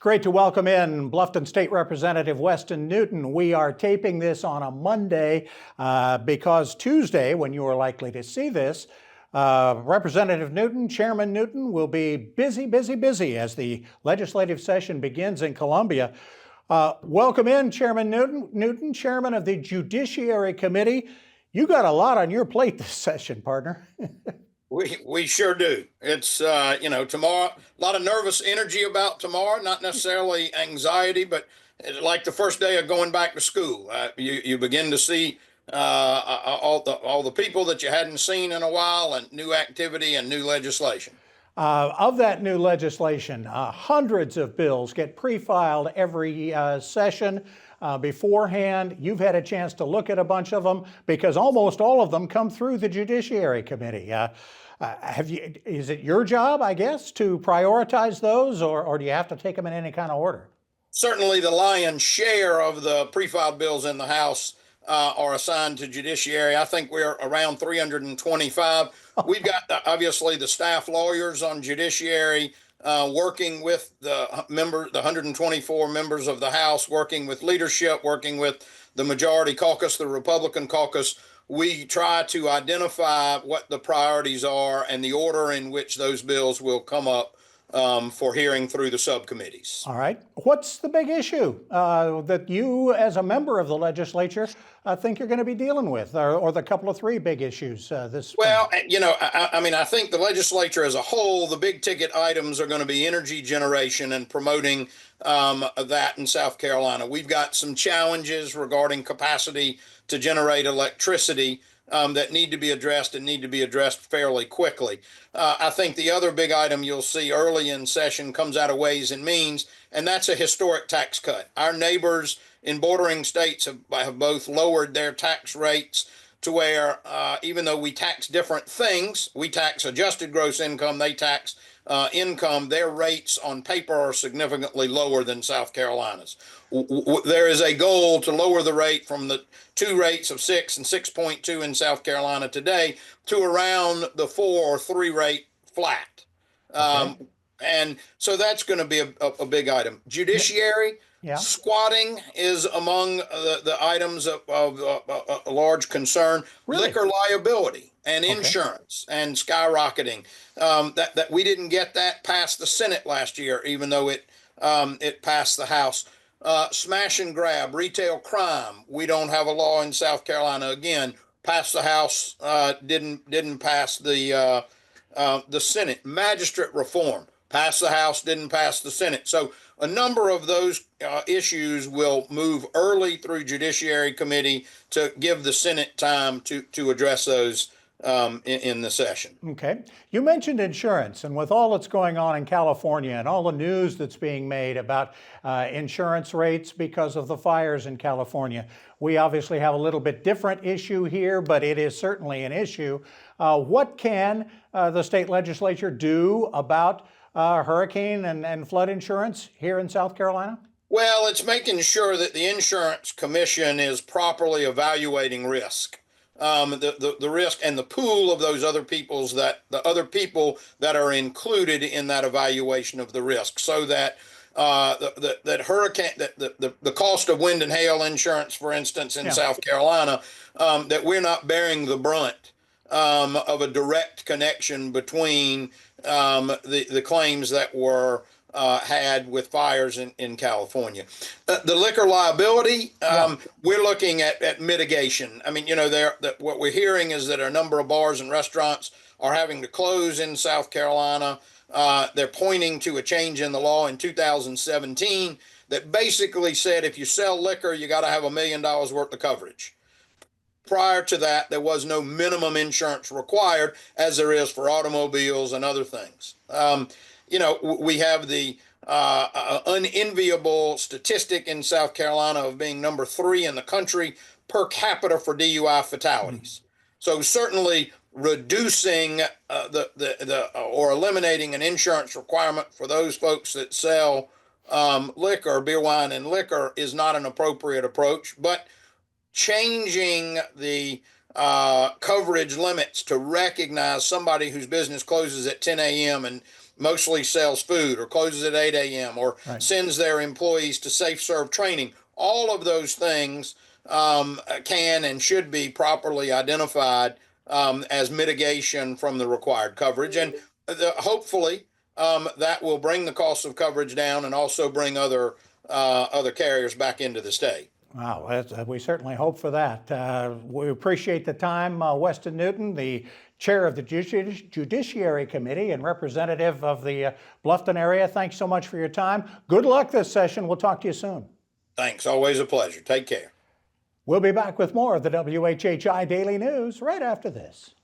Great to welcome in Bluffton State Representative Weston Newton. We are taping this on a Monday because Tuesday, when you are likely to see this, Representative Newton, Chairman Newton, will be busy as the legislative session begins in Columbia. Welcome in, Chairman Newton, Chairman of the Judiciary Committee. You got a lot on your plate this session, partner. We sure do. It's, tomorrow, a lot of nervous energy about tomorrow, not necessarily anxiety, but like the first day of going back to school. You begin to see all the people that you hadn't seen in a while, and new activity and new legislation. Of that new legislation, hundreds of bills get pre-filed every session. Beforehand, you've had a chance to look at a bunch of them because almost all of them come through the Judiciary Committee. Is it your job, I guess, to prioritize those, or do you have to take them in any kind of order? Certainly the lion's share of the pre-filed bills in the House are assigned to Judiciary. I think we're around 325. We've got obviously the staff lawyers on Judiciary working with the 124 members of the House, working with leadership, working with the majority caucus, the Republican caucus. We try to identify what the priorities are and the order in which those bills will come up for hearing through the subcommittees. All right. What's the big issue that you, as a member of the legislature, think you're going to be dealing with, or the couple of three big issues this spring? Well, I think the legislature as a whole, the big ticket items are going to be energy generation and promoting that in South Carolina. We've got some challenges regarding capacity to generate electricity that need to be addressed fairly quickly. I think the other big item you'll see early in session comes out of Ways and Means, and that's a historic tax cut. Our neighbors in bordering states have both lowered their tax rates to where even though we tax different things, we tax adjusted gross income, they tax income, their rates on paper are significantly lower than South Carolina's. There is a goal to lower the rate from the two rates of 6 and 6.2 in South Carolina today to around the 4 or 3 rate flat. Okay. And so that's going to be a big item. Judiciary, squatting is among the items of a large concern. Really? Liquor liability and insurance and skyrocketing. That we didn't get that past the Senate last year, even though it passed the House. Smash and grab, retail crime. We don't have a law in South Carolina. Again, passed the House, didn't pass the Senate. Magistrate reform, passed the House, didn't pass the Senate. So a number of those issues will move early through Judiciary Committee to give the Senate time to address those in the session. Okay. You mentioned insurance, and with all that's going on in California and all the news that's being made about insurance rates because of the fires in California, we obviously have a little bit different issue here, but it is certainly an issue. What can the state legislature do about hurricane and flood insurance here in South Carolina? Well, it's making sure that the Insurance Commission is properly evaluating risk. The risk and the pool of those other people that are included in that evaluation of the risk, so that the cost of wind and hail insurance, for instance, in South Carolina, that we're not bearing the brunt of a direct connection between the claims that were had with fires in California. The liquor liability, we're looking at mitigation. I mean, what we're hearing is that a number of bars and restaurants are having to close in South Carolina. They're pointing to a change in the law in 2017 that basically said if you sell liquor, you got to have $1 million worth of coverage. Prior to that, there was no minimum insurance required, as there is for automobiles and other things. We have the unenviable statistic in South Carolina of being number 3 in the country per capita for DUI fatalities. So certainly reducing or eliminating an insurance requirement for those folks that sell liquor, beer, wine, and liquor is not an appropriate approach, but changing the coverage limits to recognize somebody whose business closes at 10 a.m. and mostly sells food, or closes at 8 a.m., or Right. sends their employees to safe serve training. All of those things can and should be properly identified as mitigation from the required coverage. And hopefully that will bring the cost of coverage down and also bring other carriers back into the state. Wow, we certainly hope for that. We appreciate the time. Weston Newton, the chair of the Judiciary Committee and representative of the Bluffton area, thanks so much for your time. Good luck this session. We'll talk to you soon. Thanks. Always a pleasure. Take care. We'll be back with more of the WHHI Daily News right after this.